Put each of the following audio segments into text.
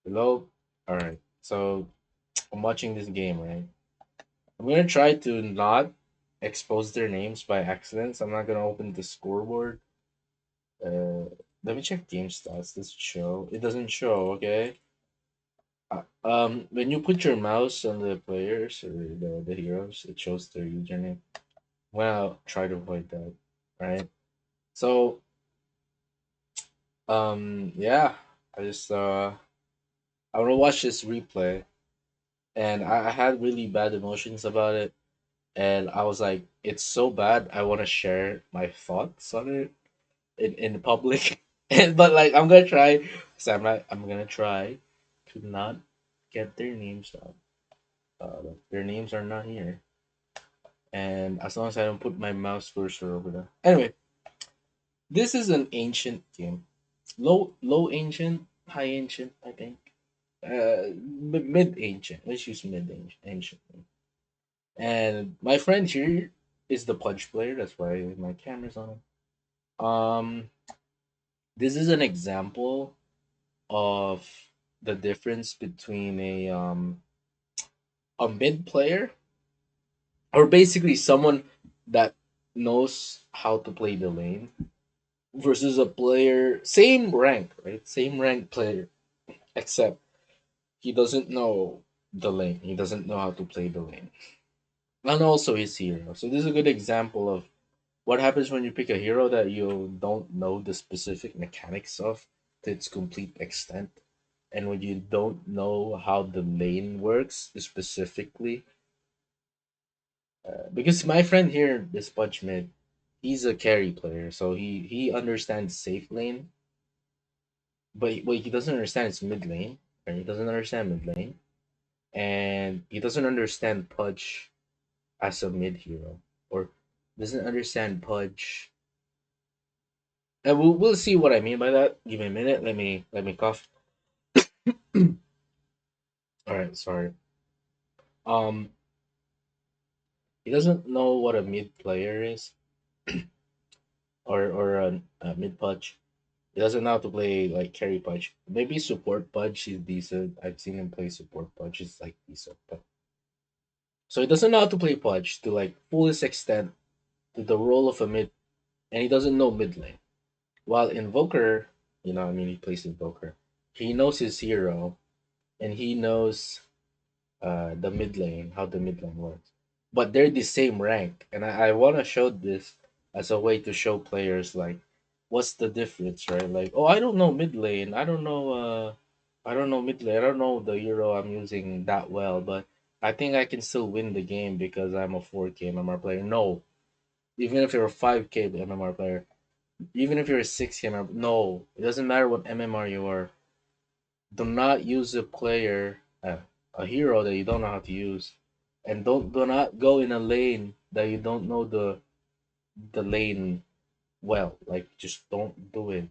Hello? Alright. So I'm watching this game, right? I'm gonna try to not expose their names by accident. So I'm not gonna open the scoreboard. Uh Let me check game stats. Does it show? It doesn't show, okay? When you put your mouse on the players or the heroes, it shows their username. Well, try to avoid that, right? So, yeah, I just I wanna watch this replay, and I had really bad emotions about it, and I was like, it's so bad. I want to share my thoughts on it in public, and but like I'm gonna try. So I'm gonna try to not get their names out. Their names are not here, and as long as I don't put my mouse cursor over there. Anyway, this is an ancient game. Low ancient, high ancient, I think. Mid ancient. Let's use mid ancient. And my friend here is the punch player. That's why my camera's on. This is an example of the difference between a mid player, or basically someone that knows how to play the lane, versus a player same rank, right? Same rank player, except he doesn't know the lane. He doesn't know how to play the lane, and also his hero. So this is a good example of what happens when you pick a hero that you don't know the specific mechanics of to its complete extent, and when you don't know how the lane works specifically. Because my friend here, this Punch Mid, he's a carry player, so he understands safe lane, but what he doesn't understand is mid lane, and he doesn't understand mid lane, and he doesn't understand Pudge as a mid hero, or doesn't understand Pudge. And we'll see what I mean by that. Give me a minute. Let me cough. All right, sorry. Um, he doesn't know what a mid player is, or a mid punch. He doesn't know how to play like carry punch. Maybe support punch is decent. I've seen him play support punch. It's like decent, but so he doesn't know how to play punch to like fullest extent to the role of a mid, and he doesn't know mid lane. While Invoker, I mean, he plays Invoker. He knows his hero, and he knows the mid lane, how the mid lane works. But they're the same rank, and I want to show this as a way to show players like what's the difference, right? Like, oh, I don't know mid lane, I don't know mid lane, I don't know the hero I'm using that well, but I think I can still win the game because I'm a 4K MMR player. No, even if you're a 5K MMR player, even if you're a 6K MMR, no, it doesn't matter what MMR you are. Do not use a hero that you don't know how to use, and do not go in a lane that you don't know the lane well. Like, just don't do it.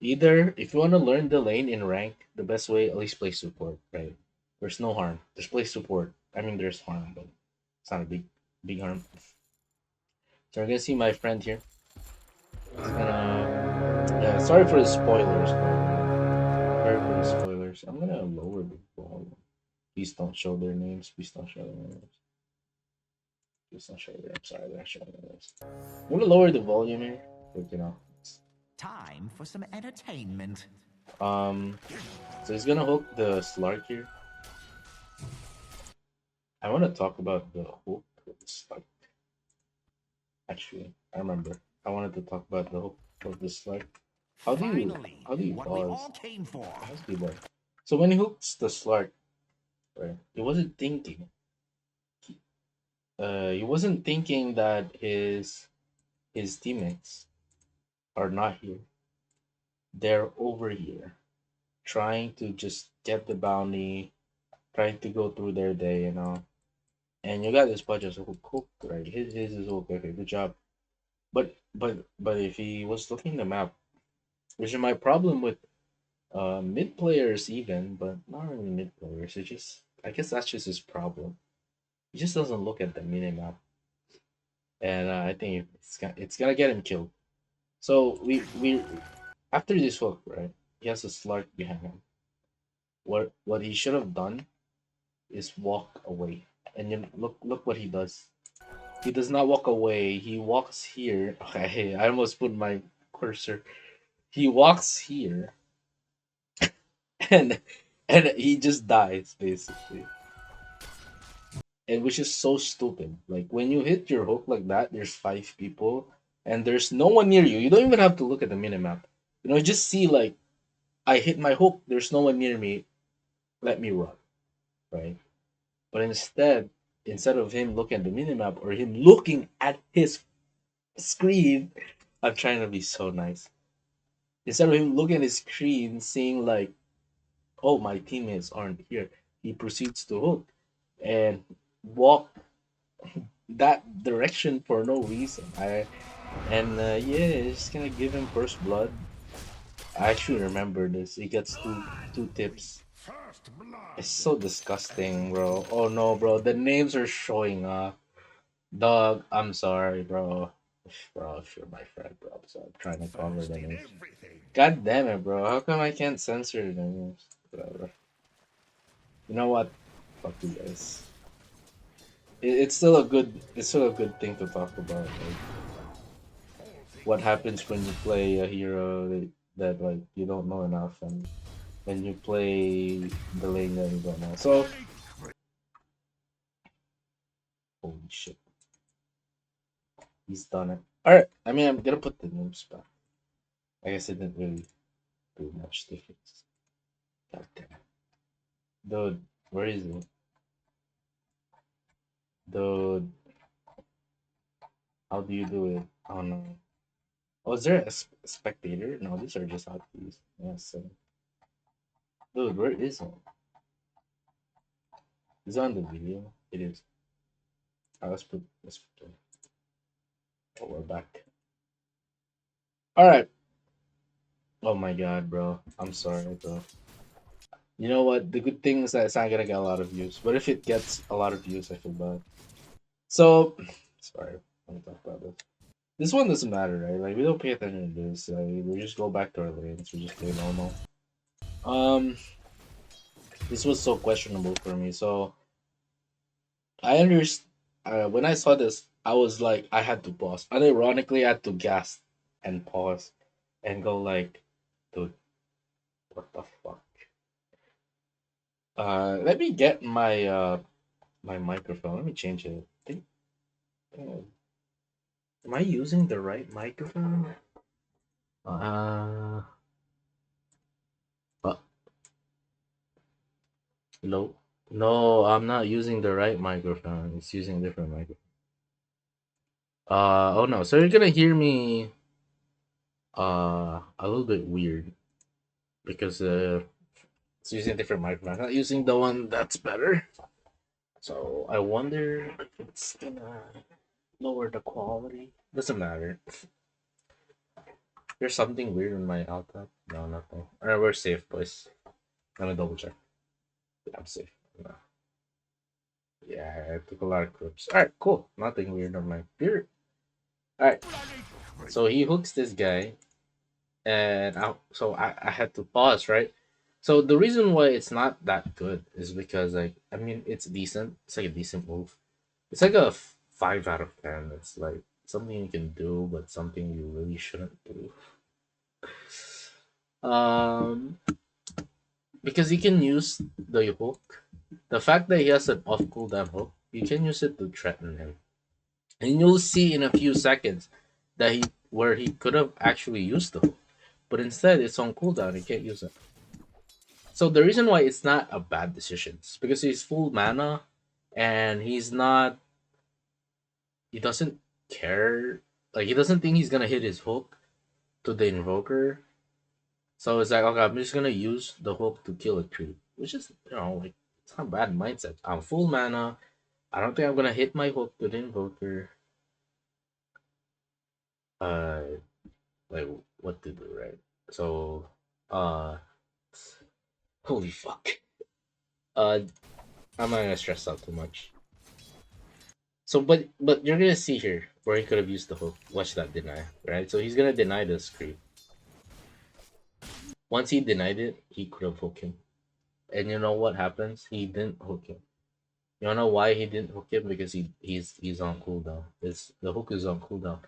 Either if you want to learn the lane in rank, the best way, at least play support, right? There's no harm. Just play support. I mean, there's harm, but it's not a big harm. So we're gonna see my friend here. He's gonna. Yeah, sorry for the spoilers, by the way. Sorry for the spoilers. I'm gonna lower the volume. Please don't show their names. Please don't show their names. Please don't show their. I'm sorry, they're showing their names. I'm gonna lower the volume here, but Time for some entertainment. Um, so he's gonna hook the Slark here. I want to talk about the hook of the Slark. Actually, I remember. I wanted to talk about the hook of the Slark. How do you Finally, how do you what we pause? all came for. How's keyboard? So when he hooks the Slark, right? He wasn't thinking. He wasn't thinking that his teammates are not here. They're over here trying to just get the bounty, trying to go through their day, And you got this budget so hook, right? His is hook. Okay, good job. But if he was looking the map, which is my problem with mid players even, but not really mid players. It just I guess that's just his problem. He just doesn't look at the mini map, and I think it's gonna get him killed. So we after this hook, right? He has a Slark behind him. What he should have done is walk away. And you look what he does. He does not walk away. He walks here. Okay, I almost put my cursor. He walks here, and and he just dies basically. And which is so stupid. Like when you hit your hook like that, there's five people, and there's no one near you. You don't even have to look at the minimap. Just see like I hit my hook. There's no one near me. Let me run, right? But instead of him looking at the minimap or him looking at his screen, I'm trying to be so nice. Instead of him looking at his screen, seeing like, oh, my teammates aren't here, he proceeds to hook and walk that direction for no reason. Yeah, just gonna give him first blood. I actually remember this. He gets two tips. First It's blood. so disgusting, bro. Oh no, bro. The names are showing up. Dog, I'm sorry, bro. Bro, if you're my friend, bro, so I'm trying to cover First the in names. everything. God damn it, bro. How come I can't censor the names? Whatever. You know what? Fuck you guys. It's still a good thing to talk about. Like All what things happens when you considered. play a hero that like you don't know enough, and when you play the lane that you don't know. So Turning. holy shit, he's done it. All right. I mean, I'm gonna put the names back. I guess it didn't really do much difference. God damn it. Dude, where is it? Dude, how do you do it? Oh no. Oh, is there a spectator? No, these are just hotkeys. Yes. Dude, where is it? Is it on the video? It is. Let's put it. Oh, we're back. All right. Oh my god, bro. I'm sorry, bro. You know what? The good thing is that it's not gonna get a lot of views. But if it gets a lot of views, I feel bad. So, sorry. Let me talk about this. This one doesn't matter, right? Like we don't pay attention to this. We just go back to our lanes. We just play normal. Um, this was so questionable for me. So I understand. When I saw this, I was like, I had to pause. Unironically, I had to gasp and pause and go like, dude, what the fuck? Let me get my microphone. Let me change it. Uh, am I using the right microphone? Uh, uh, no, no, I'm not using the right microphone. It's using a different microphone. Oh no. So you're gonna hear me a little bit weird because it's using a different microphone. I'm not using the one that's better. So I wonder if it's gonna lower the quality. Doesn't matter. There's something weird in my output. No, nothing. Alright, we're safe, boys. Let me double check. Yeah, I'm safe. No. Yeah, I took a lot of clips. Alright, cool. Nothing weird on my beard. Alright, so he hooks this guy, and I had to pause, right? So the reason why it's not that good is because like I mean it's decent. It's like a decent move. It's like a 5 out of 10. It's like something you can do, but something you really shouldn't do. Um, because you can use the hook. The fact that he has an off cooldown hook, you can use it to threaten him, and you'll see in a few seconds that he could have actually used the hook, but instead it's on cooldown. He can't use it. So the reason why it's not a bad decision is because he's full mana, and he doesn't care. Like he doesn't think he's gonna hit his hook to the invoker. So it's like, okay, I'm just gonna use the hook to kill a creep, which is like it's not a bad mindset. I'm full mana. I don't think I'm gonna hit my hook to the invoker. Uh, like what to do, right? So, uh, holy fuck. Uh, I'm not gonna stress out too much. So, but you're gonna see here where he could have used the hook. Watch that deny, right? So he's gonna deny this creep. Once he denied it, he could have hooked him. And you know what happens? He didn't hook him. You wanna know why he didn't hook him? Because he's on cooldown. It's the hook is on cooldown.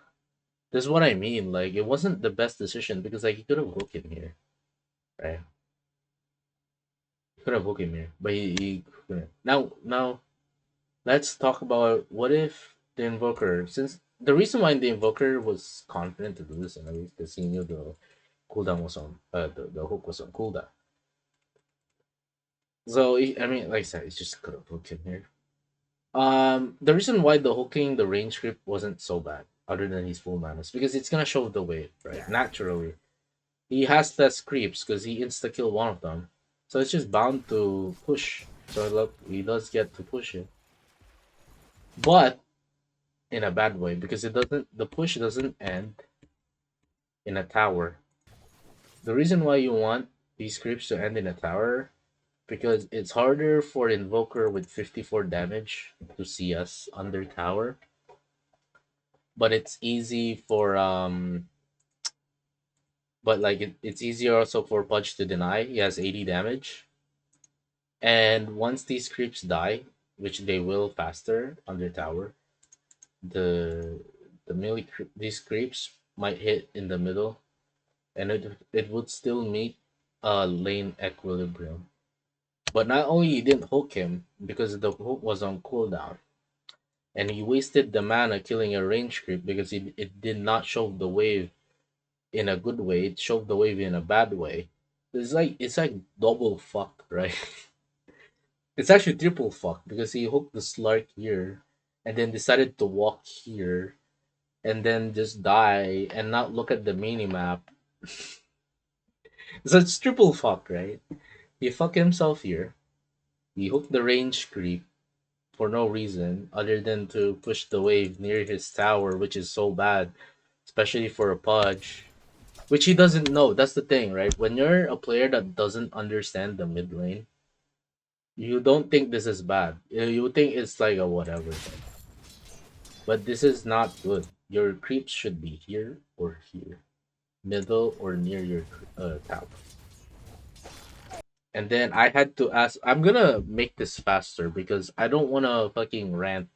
This is what I mean. Like it wasn't the best decision because like he could have hooked him here, right? He could have hooked him here, but he couldn't. Now let's talk about what if the invoker, since the reason why the invoker was confident to do this anyways, because he knew the cooldown was on the hook was on cooldown. So I mean, like I said, he just could have hooked him here. The reason why the hooking the range script wasn't so bad, other than his full mana, is because it's gonna show the way, right? Naturally, he has less creeps because he insta kill one of them, so it's just bound to push. So look, he does get to push it, but in a bad way because it doesn't. The push doesn't end in a tower. The reason why you want these creeps to end in a tower because it's harder for invoker with 54 damage to see us under tower, but it's easy for but like it's easier also for Pudge to deny. He has 80 damage. And once these creeps die, which they will faster under tower, the these creeps might hit in the middle and it would still meet lane equilibrium. But not only he didn't hook him because the hook was on cooldown, and he wasted the mana killing a range creep because it did not show the wave in a good way, it showed the wave in a bad way. It's like double fuck, right? It's actually triple fuck because he hooked the Slark here and then decided to walk here and then just die and not look at the mini map. So it's triple fuck, right? He fucked himself here. He hooked the range creep for no reason other than to push the wave near his tower, which is so bad, especially for a Pudge. Which he doesn't know. That's the thing, right? When you're a player that doesn't understand the mid lane, you don't think this is bad. You think it's like a whatever thing. But this is not good. Your creeps should be here or here, middle or near your tower. And then I had to ask. I'm gonna make this faster because I don't want to fucking rant.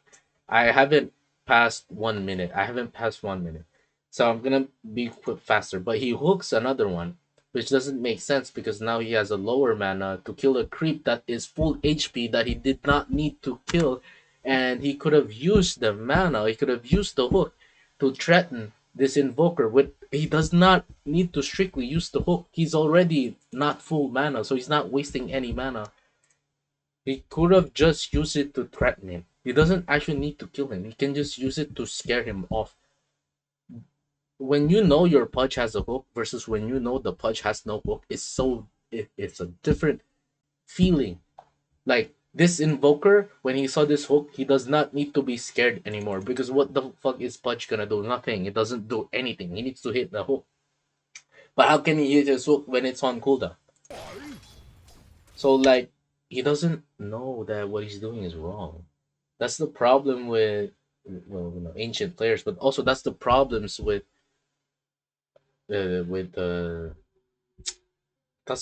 I haven't passed 1 minute. I haven't passed 1 minute. So I'm gonna be quick faster. But he hooks another one, which doesn't make sense because now he has a lower mana to kill a creep that is full HP that he did not need to kill. And he could have used the mana, he could have used the hook to threaten this invoker with he does not need to strictly use the hook. He's already not full mana, so he's not wasting any mana. He could have just used it to threaten him. He doesn't actually need to kill him. He can just use it to scare him off. When you know your Pudge has a hook versus when you know the Pudge has no hook, it's a different feeling. Like this invoker, when he saw this hook, he does not need to be scared anymore because what the fuck is Pudge gonna do? Nothing. It doesn't do anything. He needs to hit the hook. But how can he hit his hook when it's on cooldown? So like he doesn't know that what he's doing is wrong. That's the problem with ancient players, but also that's the problems with that's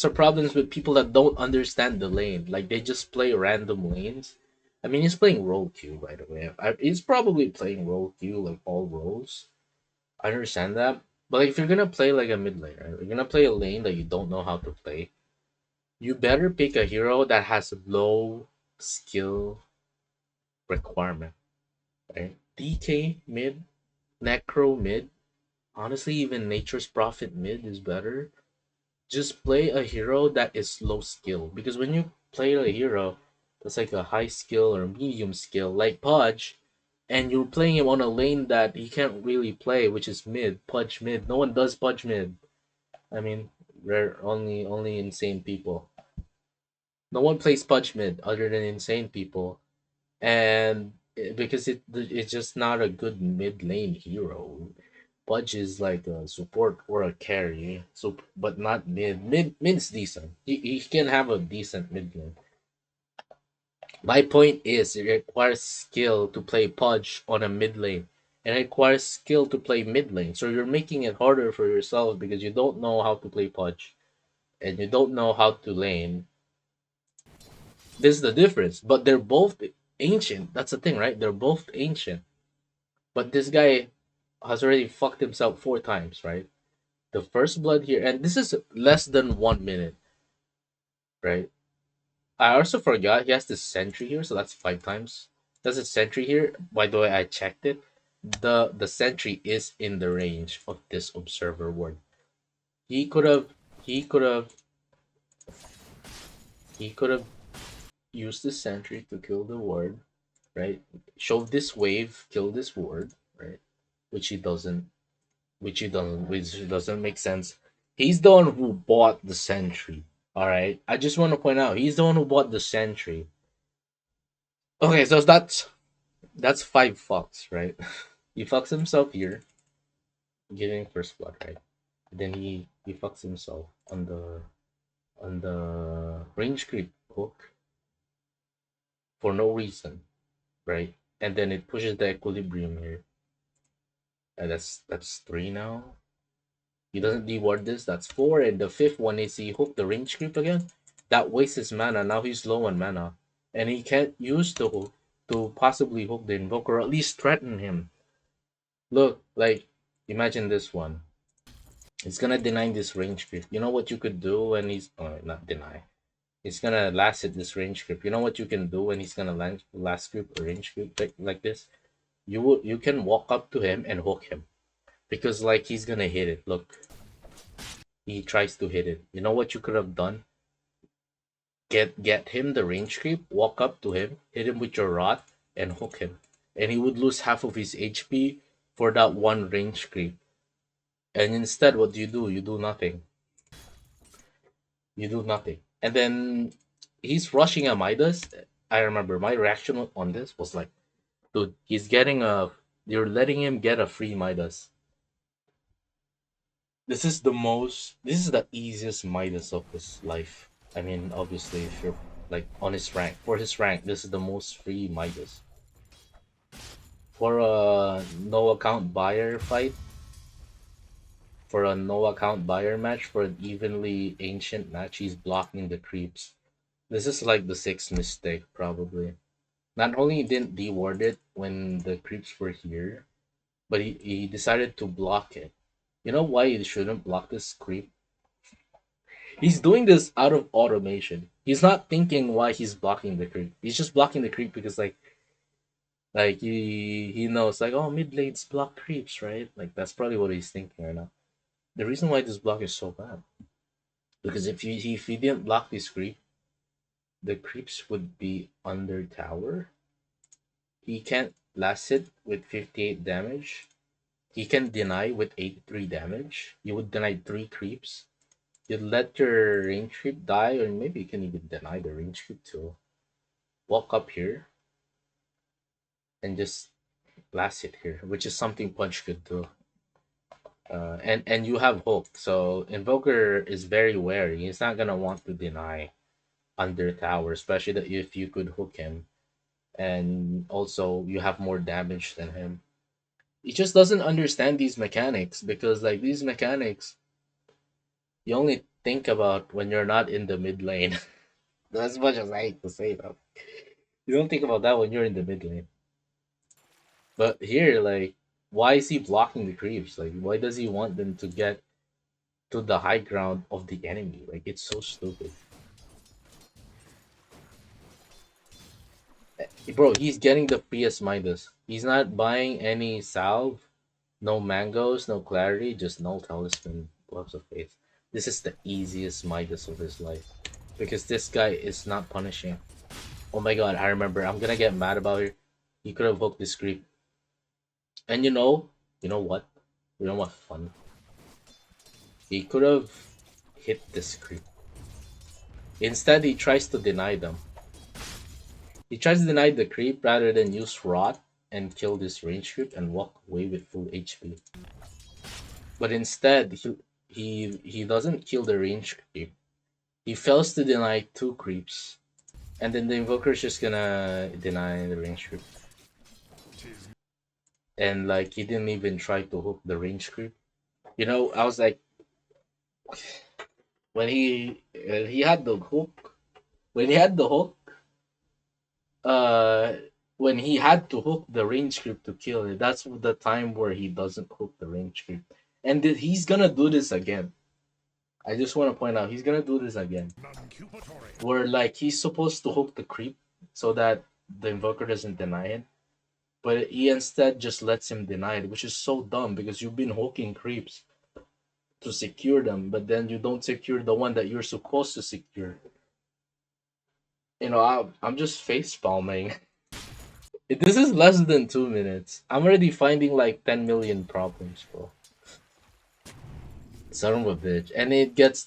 the problems with people that don't understand the lane. Like they just play random lanes. I mean, he's playing role queue by the way. He's probably playing role queue like all roles. I understand that, but like, if you're gonna play like a mid lane, right? You're gonna play a lane that you don't know how to play. You better pick a hero that has low skill requirement, right? DK mid, Necro mid. Honestly, even Nature's Prophet mid is better. Just play a hero that is low skill. Because when you play a hero that's like a high skill or medium skill, like Pudge, and you're playing him on a lane that he can't really play, which is mid, Pudge mid. No one does Pudge mid. I mean, rare only insane people. No one plays Pudge mid other than insane people. And because it's just not a good mid lane hero. Pudge is like a support or a carry, so but not mid. Mid's decent. He can have a decent mid lane. My point is, it requires skill to play Pudge on a mid lane, and it requires skill to play mid lane. So you're making it harder for yourself because you don't know how to play Pudge, and you don't know how to lane. This is the difference. But they're both ancient. That's the thing, right? They're both ancient. But this guy has already fucked himself 4 times, right? The first blood here, and this is less than 1 minute, right? I also forgot he has this sentry here, so that's 5 times. There's a sentry here. By the way, I checked it. The sentry is in the range of this observer ward. He could have he could have he could have used the sentry to kill the ward, right? Show this wave, kill this ward, right? Which he doesn't. Which doesn't make sense. He's the one who bought the sentry. All right. I just want to point out he's the one who bought the sentry. Okay, so that's 5 fucks, right? He fucks himself here, getting first blood, right? Then he fucks himself on the range creep hook for no reason, right? And then it pushes the equilibrium here. And that's 3 now. He doesn't deward this, that's 4. And the fifth one is he hooked the range creep again. That wastes his mana. Now he's low on mana. And he can't use the hook to possibly hook the invoker or at least threaten him. Look, like, imagine this one. He's gonna deny this range creep. You know what you could do when he's not deny. He's gonna last hit this range creep. You know what you can do when he's gonna last creep or range creep like this? You can walk up to him and hook him. Because like he's gonna hit it. Look. He tries to hit it. You know what you could have done? Get him the range creep, walk up to him, hit him with your rod, and hook him. And he would lose half of his HP for that one range creep. And instead, what do? You do nothing. You do nothing. And then he's rushing a Midas. I remember my reaction on this was like, dude, he's getting a. You're letting him get a free Midas. This is the easiest Midas of his life. I mean, obviously, if you're like on his rank, for his rank, this is the most free Midas. For a no account buyer fight, for a no account buyer match, for an evenly ancient match, he's blocking the creeps. This is like the sixth mistake, probably. Not only didn't deward it when the creeps were here, but he decided to block it. You know why he shouldn't block this creep? He's doing this out of automation. He's not thinking why he's blocking the creep. He's just blocking the creep because like he knows like, oh, mid lanes block creeps, right? Like that's probably what he's thinking right now. The reason why this block is so bad because if he didn't block this creep, the creeps would be under tower. He can't last hit with 58 damage. He can deny with 83 damage. You would deny 3 creeps. You'd let your range creep die, or maybe you can even deny the range creep too. Walk up here and just blast it here, which is something Punch could do. And you have hook, so Invoker is very wary. He's not gonna want to deny under tower, especially that if you could hook him, and also you have more damage than him. He just doesn't understand these mechanics because like these mechanics, you only think about when you're not in the mid lane. As much as I hate to say that, you don't think about that when you're in the mid lane. But here, like, why is he blocking the creeps? Like, why does he want them to get to the high ground of the enemy? Like, it's so stupid. Bro, he's getting the Prius Midas. He's not buying any salve, no mangoes, no clarity, just no talisman, gloves of faith. This is the easiest Midas of his life. Because this guy is not punishing. Oh my god, I remember. I'm gonna get mad about it. He could have hooked this creep. And you know what? You know what fun? He could have hit this creep. Instead, he tries to deny them. He tries to deny the creep rather than use rot and kill this range creep and walk away with full HP. But instead, he doesn't kill the range creep. He fails to deny 2 creeps, and then the invoker's just gonna deny the range creep. And like he didn't even try to hook the range creep. I was like, when he had the hook, when he had the hook. uh when he had to hook the range creep to kill it, that's the time where he doesn't hook the range creep. And he's gonna do this again. I just want to point out he's gonna do this again. Where like he's supposed to hook the creep so that the invoker doesn't deny it, but he instead just lets him deny it, which is so dumb because you've been hooking creeps to secure them, but then you don't secure the one that you're supposed to secure. I'm just face palming. This is less than 2 minutes. I'm already finding like 10 million problems, bro. Son of a bitch. And it gets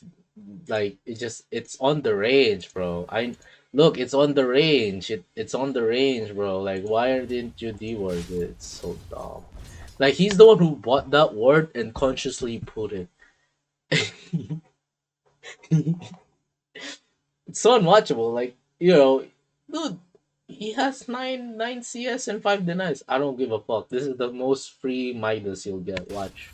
like it's on the range, bro. I look, it's on the range. It's on the range, bro. Like why didn't you deward it? It's so dumb. Like he's the one who bought that word and consciously put it. It's so unwatchable. Like, dude, he has nine CS and 5 denies. I don't give a fuck. This is the most free Midas you'll get. Watch.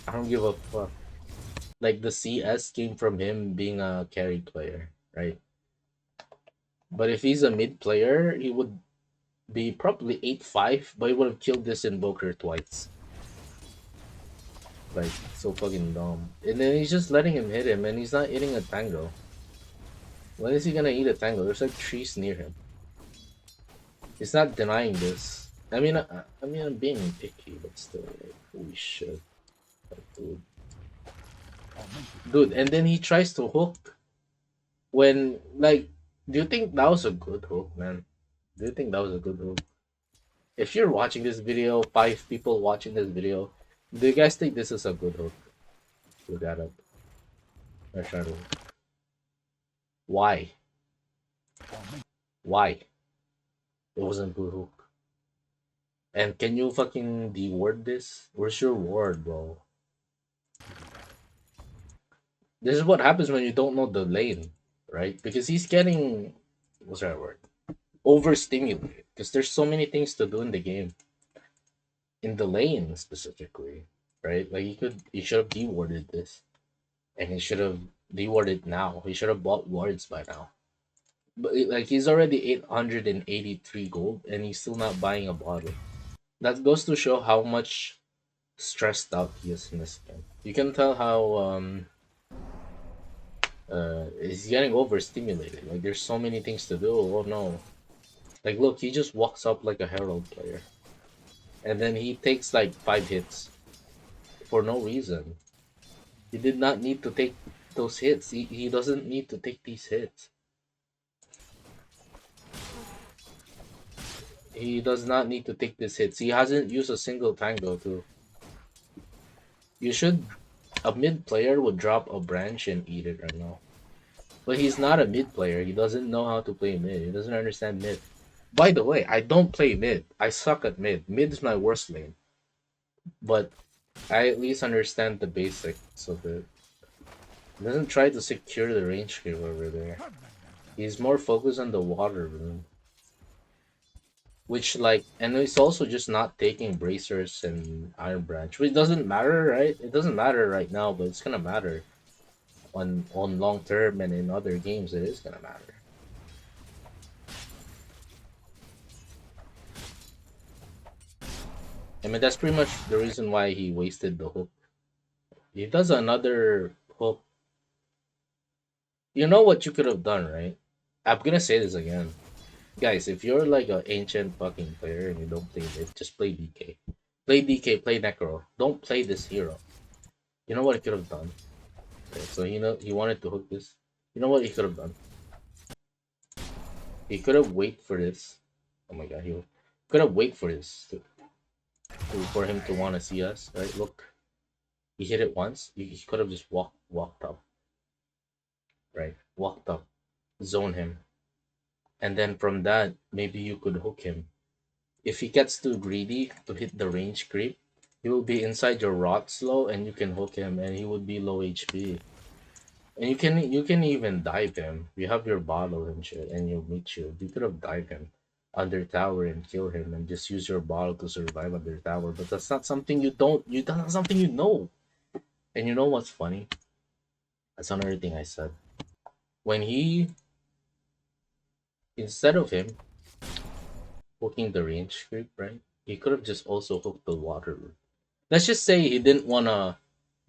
I don't give a fuck. Like the CS came from him being a carry player, right? But if he's a mid player, he would be probably 8-5, but he would have killed this invoker twice. Like so fucking dumb. And then he's just letting him hit him and he's not hitting a tango. When is he gonna eat a tango? There's like trees near him. He's not denying this. I mean, I'm being picky, but still, like, holy shit, like, dude. And then he tries to hook when, like, do you think that was a good hook, man? Do you think that was a good hook? If you're watching this video, 5 people watching this video, do you guys think this is a good hook? Look that up. I try to. Why? Why? It wasn't a good hook. And can you fucking de-word this? Where's your ward, bro? This is what happens when you don't know the lane, right? Because he's getting what's that word? Overstimulated. Because there's so many things to do in the game. In the lane specifically. Right? Like he should have dewarded this. And he should have dewarded now. He should have bought wards by now. But like he's already 883 gold and he's still not buying a bottle. That goes to show how much stressed out he is in this game. You can tell how he's getting overstimulated. Like there's so many things to do. Oh no. Like look, he just walks up like a Herald player. And then he takes like 5 hits for no reason. He did not need to take those hits. He doesn't need to take these hits. He does not need to take these hits. He hasn't used a single tango too. You should a mid player would drop a branch and eat it right now. But he's not a mid player. He doesn't know how to play mid. He doesn't understand mid. By the way, I don't play mid. I suck at mid. Mid is my worst lane. But I at least understand the basics of it. He doesn't try to secure the range creep over there. He's more focused on the water room. Which like and he's also just not taking bracers and iron branch. Which doesn't matter, right? It doesn't matter right now, but it's gonna matter on long term and in other games it is gonna matter. I mean that's pretty much the reason why he wasted the hook. He does another hook. You know what you could have done, right? I'm gonna say this again. Guys, if you're like an ancient fucking player and you don't play it, just play DK. Play DK, play Necro. Don't play this hero. You know what he could have done? Okay, so he wanted to hook this. You know what he could have done? He could have wait for this. Oh my god, he could have wait for this for him to want to see us, right? Look, he hit it once. He could have just walked up, right? Walked up, zone him, and then from that maybe you could hook him. If he gets too greedy to hit the range creep, he will be inside your rot slow, and you can hook him, and he would be low HP. And you can even dive him. You have your bottle and shit, and your meat shield. You could have dive him under tower and kill him, and just use your bottle to survive under tower. But that's not something you don't. That's not something you know. And you know what's funny? That's another thing I said. When he Instead of him hooking the range creep, right? He could have just also hooked the water rune. Let's just say he didn't wanna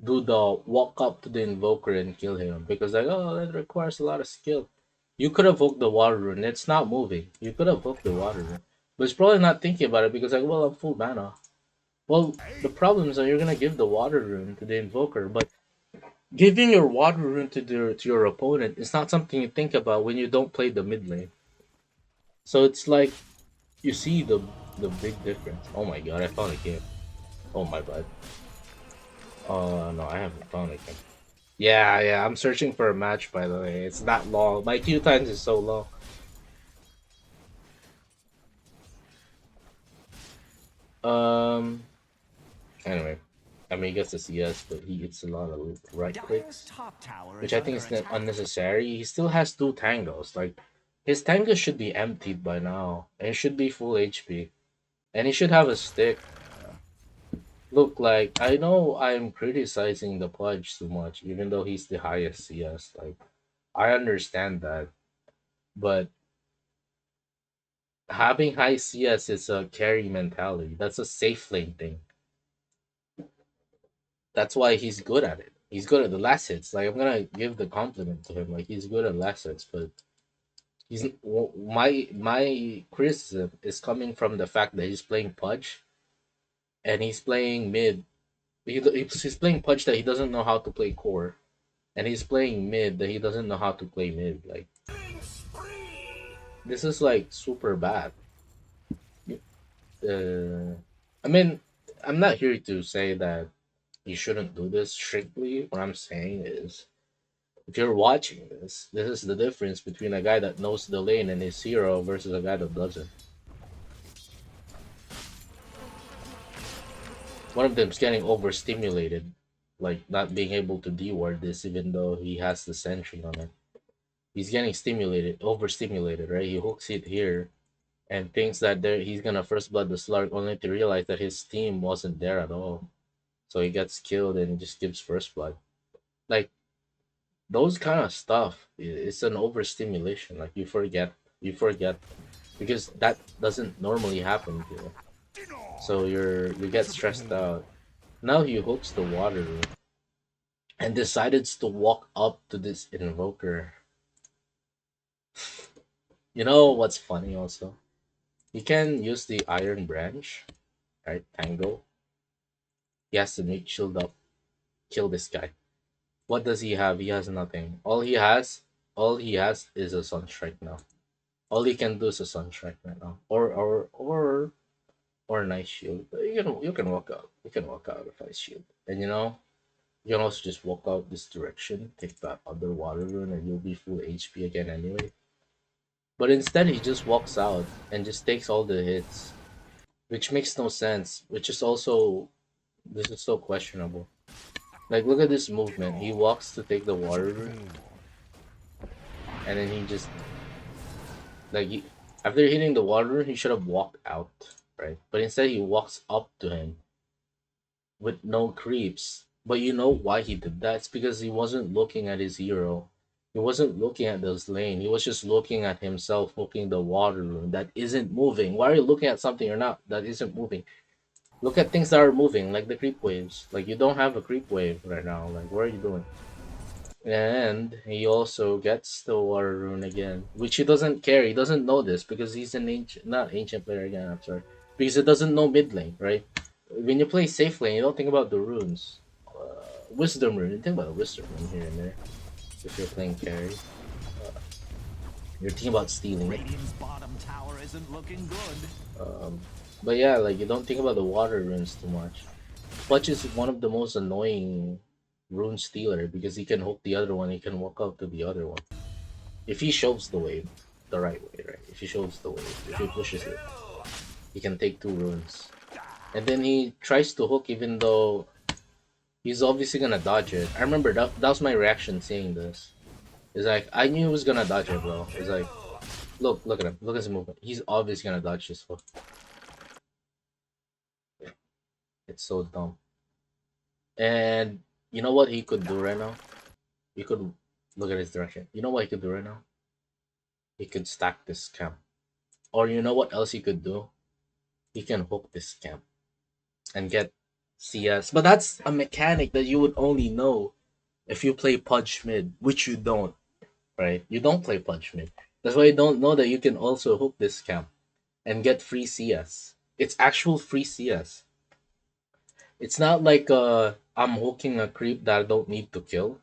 do the walk up to the invoker and kill him because like, oh, that requires a lot of skill. You could have hooked the water rune. It's not moving. You could have hooked the water rune, but it's probably not thinking about it because like, well, I'm full mana. Well, the problem is that you're gonna give the water rune to the invoker, but giving your water rune to your opponent is not something you think about when you don't play the mid lane. So it's like you see the big difference. Oh my god, I found a game. Oh my bad. No, I haven't found a game. Yeah, yeah, I'm searching for a match by the way. It's not long. My queue times is so long. Um anyway. I mean he gets a CS, but he gets a lot of right Dire's clicks, top tower which is I think under is attack. unnecessary. He still has two tangos. Like his tango should be emptied by now. And it should be full HP. And he should have a stick. Look, like I know I'm criticizing the Pudge too much, even though he's the highest CS. Like I understand that, but having high CS is a carry mentality. That's a safe lane thing. That's why he's good at it. He's good at the last hits. Like I'm gonna give the compliment to him. Like he's good at last hits, but my criticism is coming from the fact that he's playing Pudge and he's playing mid. He's playing Pudge that he doesn't know how to play core, and he's playing mid that he doesn't know how to play mid. Like this is like super bad. Uh, I mean, I'm not here to say that you shouldn't do this strictly. What I'm saying is, if you're watching this, this is the difference between a guy that knows the lane and is hero versus a guy that doesn't. One of them's getting overstimulated, like not being able to deward this even though he has the sentry on it. He's getting stimulated, overstimulated, right? He hooks it here and thinks that he's gonna first blood the slug only to realize that his team wasn't there at all. So he gets killed and he just gives first blood. Like those kind of stuff, it's an overstimulation. Like you forget because that doesn't normally happen to you. So you get stressed out. Now he hooks the water rune and decides to walk up to this invoker. You know what's funny also? He can use the iron branch, right? Tango. He has to make shield up, kill this guy. What does he have? He has nothing. All he has is a sunstrike now. All he can do is a sunstrike right now. Or nice shield. You can walk out. You can walk out with ice shield. And you can also just walk out this direction, take that other water rune, and you'll be full HP again anyway. But instead he just walks out and just takes all the hits. Which makes no sense. Which is also this is so questionable. Like look at this movement. He walks to take the water rune and then he just after hitting the water, he should have walked out, right? But instead, he walks up to him with no creeps. But you know why he did that? It's because he wasn't looking at his hero. He wasn't looking at this lane. He was just looking at himself hooking the water rune that isn't moving. Why are you looking at something you're not that isn't moving? Look at things that are moving, like the creep waves. Like you don't have a creep wave right now. Like what are you doing? And he also gets the water rune again, which he doesn't care. He doesn't know this because he's an ancient, not ancient player again. I'm sorry, because he doesn't know mid lane, right? When you play safe lane, you don't think about the runes. Wisdom rune, you think about wisdom rune here and there. If you're playing carry, you're thinking about stealing it. Radiant's bottom tower isn't looking good. Um, but yeah, like you don't think about the water runes too much. Clutch is one of the most annoying rune stealer because he can hook the other one. He can walk out to the other one. If he shows the wave the right way, right? If he shows the wave, if he pushes it, he can take two runes. And then he tries to hook even though he's obviously gonna dodge it. I remember that was my reaction seeing this. It's like I knew he was gonna dodge it, bro. It's like look at him, look at his movement. He's obviously gonna dodge this hook. It's so dumb. And you know what he could do right now? He could look at his direction. You know what he could do right now? he could stack this camp. Or you know what else he could do? He can hook this camp and get CS. But that's a mechanic that you would only know if you play Pudge mid, which you don't, right? You don't play Pudge mid. That's why you don't know that you can also hook this camp and get free CS. It's actual free CS. It's not like I'm hooking a creep that I don't need to kill.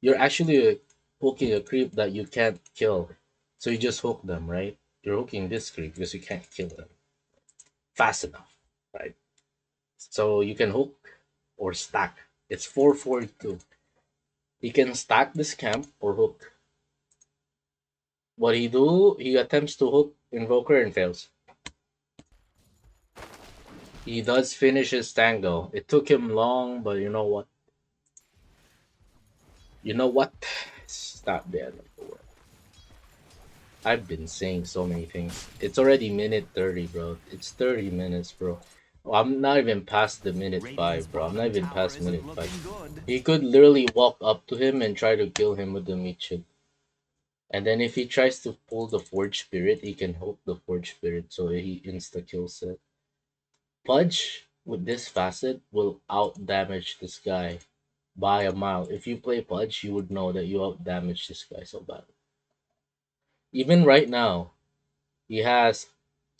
You're actually hooking a creep that you can't kill. So you just hook them, right? You're hooking this creep because you can't kill them fast enough, right? So you can hook or stack. It's 4-4-2. He can stack this camp or hook. What he do, he attempts to hook Invoker and fails. He does finish his tango. It took him long, but you know what? You know what? Stop there. I've been saying so many things. It's already minute 30, bro. It's 30 minutes, bro. I'm not even past the minute Radiant's 5, bro. I'm not bottom even tower past isn't minute 5. looking good. He could literally walk up to him and try to kill him with the meat shield. And then if he tries to pull the Forge Spirit, he can hook the Forge Spirit so he insta kills it. Pudge with this facet will out damage this guy by a mile. If you play Pudge, you would know that you out damage this guy so bad. Even right now, he has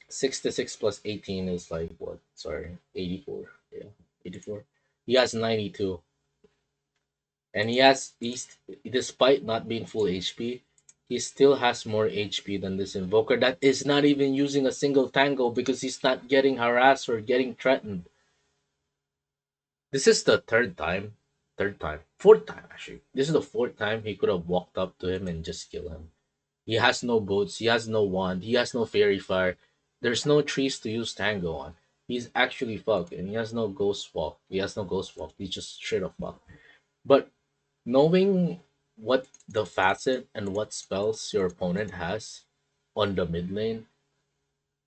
66 plus 18 is like what? Sorry, 84. Yeah, 84. He has 92. And he's despite not being full HP, he still has more HP than this invoker that is not even using a single tango because he's not getting harassed or getting threatened. This is the fourth time actually. This is the fourth time he could have walked up to him and just kill him. He has no boots, he has no wand, he has no fairy fire. There's no trees to use tango on. He's actually fucked and he has no ghost walk. He has no ghost walk. He's just straight up fucked. But knowing what the facet and what spells your opponent has on the mid lane,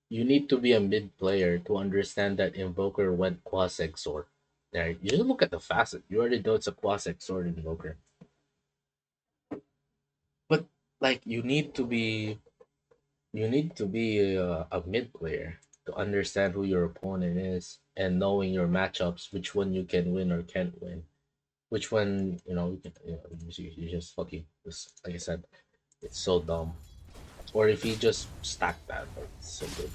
you need to be a mid player to understand that Invoker went Quas Exort. There, you just look at the facet. You already know it's a Quas Exort Invoker. But like, you need to be a mid player to understand who your opponent is and knowing your matchups, which one you can win or can't win, which one you just fucking just like I said, it's so dumb. Or if he just stacked that, like, it's so good.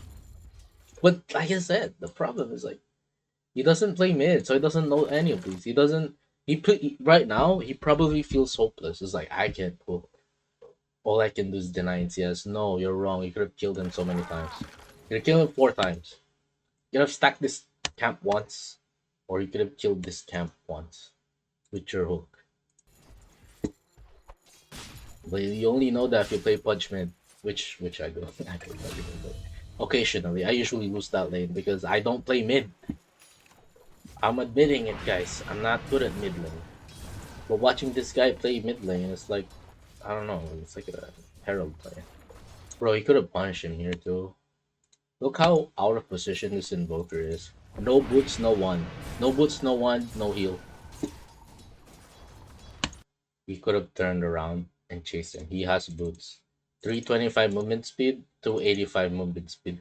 But like I said, the problem is like he doesn't play mid, so he doesn't know any of these. He doesn't. Right now. He probably feels hopeless. It's like I can't pull. All I can do is deny CS. No, you're wrong. You could have killed him so many times. You could have killed him 4 times. You could have stacked this camp once, or you could have killed this camp once with your hook. But you only know that if you play Punch Mid, which I do. I play Punch Mid, but occasionally. I usually lose that lane because I don't play mid. I'm admitting it, guys. I'm not good at mid lane. But watching this guy play mid lane, it's like, I don't know. It's like a Herald play. Bro, he could have punished him here too. Look how out of position this Invoker is. No boots, no one. No boots, no one, no heal. He could have turned around and chased him. He has boots. 325 movement speed, 285 movement speed.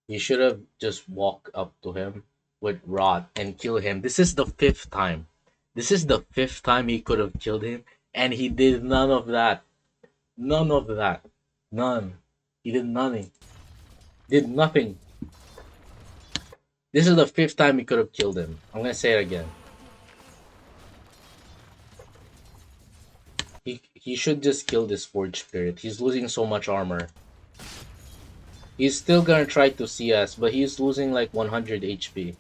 He should have just walked up to him with Rod and kill him. This is the fifth time. This is the fifth time he could have killed him, and he did none of that. None of that. None. He did nothing. Did nothing. This is the fifth time he could have killed him. I'm gonna say it again. He should just kill this Forge Spirit. He's losing so much armor. He's still gonna try to CS, but he's losing like 100 HP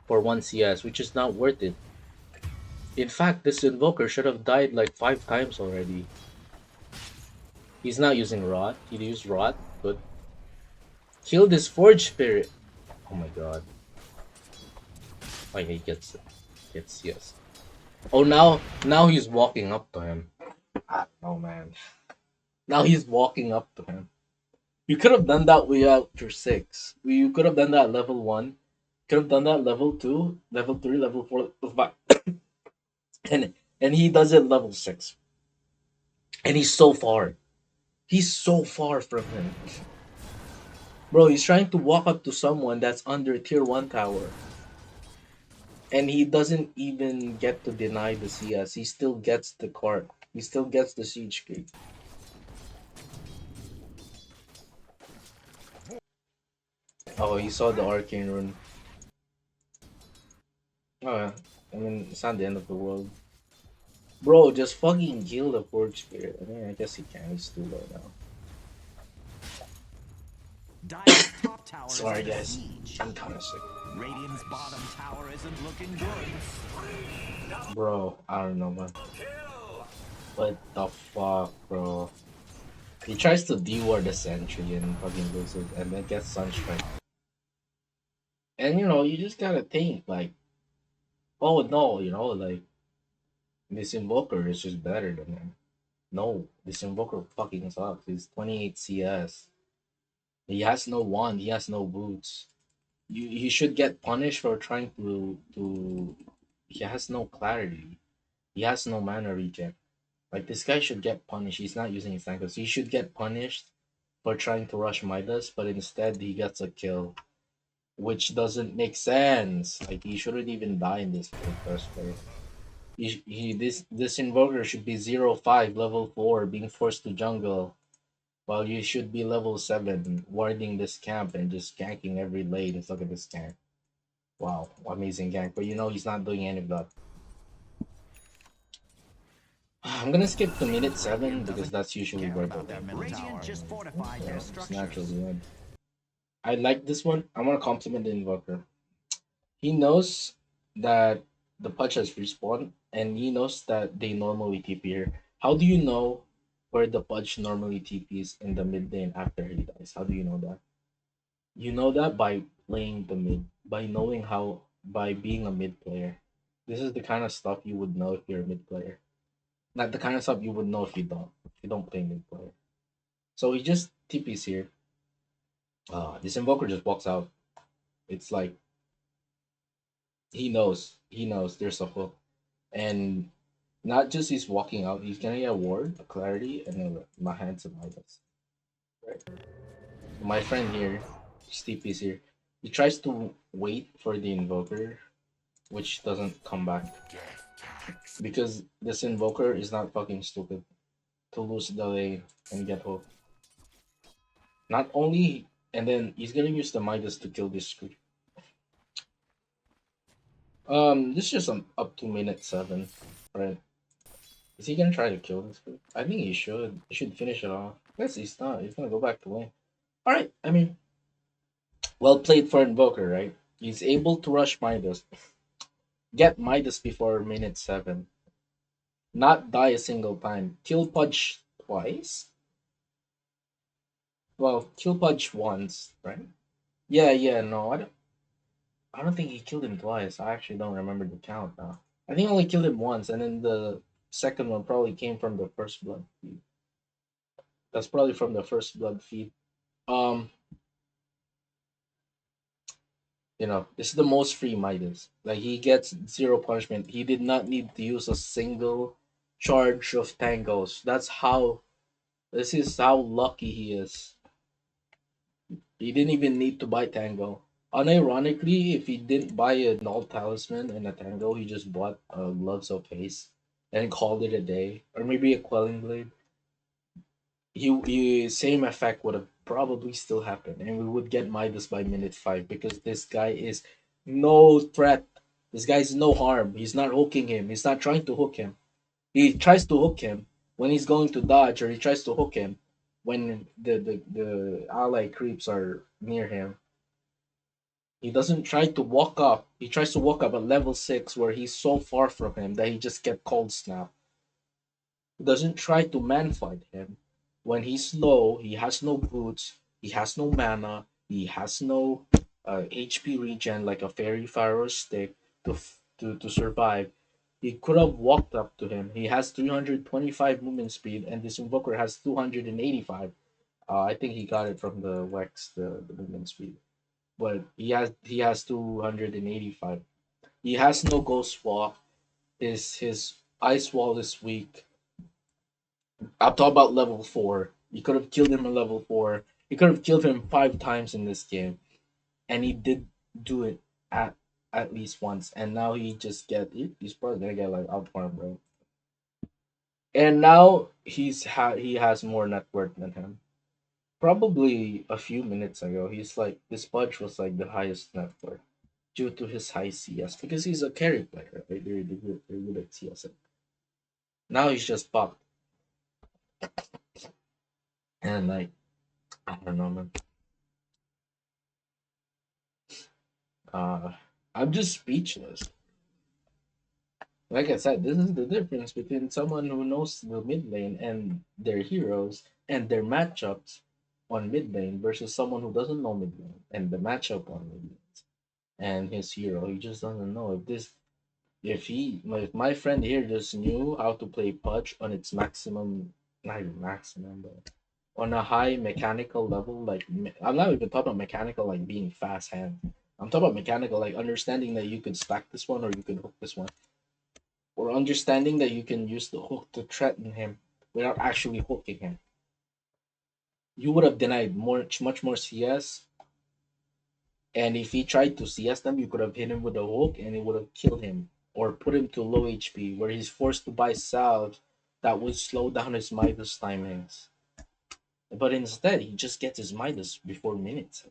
for 1 CS, which is not worth it. In fact, this Invoker should have died like 5 times already. He's not using Rot. He used Rot. Good. Kill this Forge Spirit. Oh my god. Oh, he gets CS. Oh, now he's walking up to him. Oh man. Now he's walking up to him. You could have done that without your 6. You could have done that level 1. Could have done that level 2, level 3, level 4, level 5. And he does it level 6. And he's so far. He's so far from him. Bro, he's trying to walk up to someone that's under tier 1 tower. And he doesn't even get to deny the CS. He still gets the card. He still gets the siege key. Oh, he saw the arcane rune. Oh, yeah. I mean, it's not the end of the world. Bro, just fucking kill the Forge Spirit. I mean, I guess he can. He's too low now. Dire's top tower is Sorry, under guys. siege. I'm kind of sick. Radiant's bottom tower isn't looking good. Bro, I don't know, man. What the fuck, bro? He tries to deward the sentry and fucking loses, and then gets sunstrike. And you just gotta think, like, oh no, like, this invoker is just better than him. No, this invoker fucking sucks. He's 28 CS. He has no wand. He has no boots. He should get punished for trying to. He has no clarity. He has no mana regen. Like, this guy should get punished. He's not using his ankles. He should get punished for trying to rush Midas, but instead he gets a kill, which doesn't make sense. Like, he shouldn't even die in this first place. This invoker should be 0-5 level 4 being forced to jungle, while you should be level 7 warding this camp and just ganking every lane. Look at this gank. Wow, amazing gank. But he's not doing any of that. I'm gonna skip to minute 7 Radiant because doesn't that's usually care where the about their middle tower. Radiant just fortified their it's naturally structures. end. I like this one. I want to compliment the invoker. He knows that the Pudge has respawned, and he knows that they normally TP here. How do you know where the Pudge normally TPs in the mid lane after he dies? How do you know that? You know that by playing the mid, by being a mid player. This is the kind of stuff you would know if you're a mid player. Not the kind of stuff you would know if you don't. If you don't play mid player. So he just TPs here. This invoker just walks out. It's like he knows there's a hook, and not just he's walking out, he's gonna get a ward, a clarity, and then my hands and items. Right. My friend here, Steepy's here. He tries to wait for the invoker, which doesn't come back because this invoker is not fucking stupid to lose the lane and get hooked. Not only, and then he's gonna use the Midas to kill this creep. This is just up to minute 7, right? Is he gonna try to kill this creep? I think he should. He should finish it off. Yes, he's not. He's gonna go back to lane. All right. I mean, well played for Invoker, right? He's able to rush Midas, get Midas before minute 7, not die a single time, kill Pudge twice. Well, kill Pudge once, right? Yeah, yeah. No, I don't think he killed him twice. I actually don't remember the count now. I think I only killed him once, and then the second one probably came from the first blood feed. That's probably from the first blood feed. Um, this is the most free Midas. Like, he gets zero punishment. He did not need to use a single charge of tangos. This is how lucky he is. He didn't even need to buy tango. Unironically, if he didn't buy a null talisman and a tango, he just bought gloves of haste and called it a day, or maybe a quelling blade. He same effect would have probably still happened, and we would get Midas by minute 5 because this guy is no threat. This guy's no harm. He's not hooking him. He's not trying to hook him. He tries to hook him when he's going to dodge, or he tries to hook him when the ally creeps are near him. He doesn't try to walk up. He tries to walk up at level 6 where he's so far from him that he just get cold snap. Doesn't try to man fight him. When he's low, he has no boots, he has no mana, he has no HP regen like a fairy pharaoh stick to survive. He could have walked up to him. He has 325 movement speed, and this invoker has 285. I think he got it from the Wex, the movement speed. But he has 285. He has no ghost walk. His ice wall is weak. I'm talking about level 4. You could have killed him in level 4. You could have killed him 5 times in this game, and he did do it at least once. And now he's probably gonna get like outfarmed, bro. And now he has more net worth than him. Probably a few minutes ago, he's like this Budge was like the highest net worth due to his high CS because he's a carry player. Right? They're good at CS. Now he's just buffed, and like I don't know, man. Uh, I'm just speechless. Like I said, this is the difference between someone who knows the mid lane and their heroes and their matchups on mid lane versus someone who doesn't know mid lane and the matchup on mid lane and his hero. He just doesn't know if my friend here just knew how to play Pudge on its maximum, not even maximum, but on a high mechanical level. Like I'm not even talking about mechanical like being fast hand. I'm talking about mechanical like understanding that you could stack this one or you can hook this one, or understanding that you can use the hook to threaten him without actually hooking him. You would have denied much more CS, and if he tried to CS them, you could have hit him with a hook and it would have killed him or put him to low HP where he's forced to buy salves that would slow down his Midas timings. But instead, he just gets his Midas before minutes.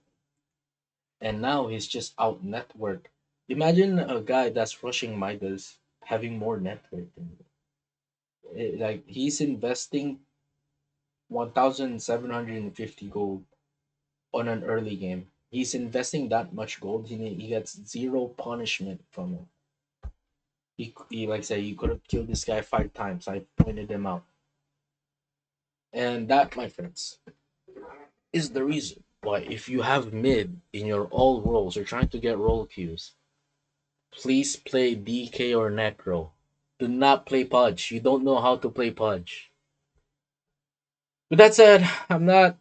And now he's just out network. Imagine a guy that's rushing Midas having more network than you. Like he's investing 1,750 gold on an early game. He's investing that much gold. He gets zero punishment from it. He like say you could have killed this guy 5 times. I pointed him out, and that, my friends, is the reason why if you have mid in your all roles, you're trying to get role queues. Please play DK or Necro. Do not play Pudge. You don't know how to play Pudge. With that said, I'm not.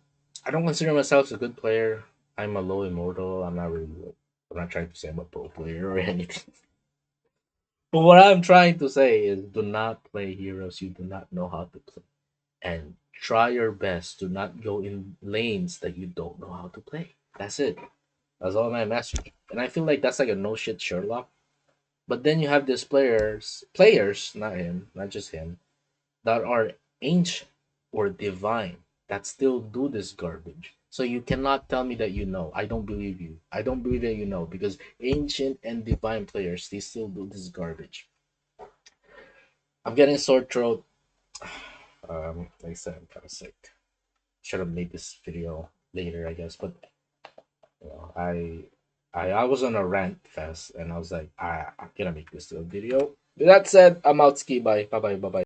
I don't consider myself a good player. I'm a low immortal. I'm not really. I'm not trying to say I'm a pro player or anything. But what I'm trying to say is, do not play heroes you do not know how to play, and try your best to not go in lanes that you don't know how to play. That's it. That's all my message. And I feel like that's like a no shit Sherlock. But then you have these players, not him, not just him, that are ancient or divine that still do this garbage. So you cannot tell me that you know. I don't believe you. I don't believe that you know because ancient and divine players they still do this garbage. I'm getting sore throat. Like I said, I'm kind of sick. Should have made this video later, I guess. But you know, I was on a rant fest, and I was like, I'm gonna make this a video. With that said, I'm out. Ski. Bye. Bye. Bye. Bye. Bye.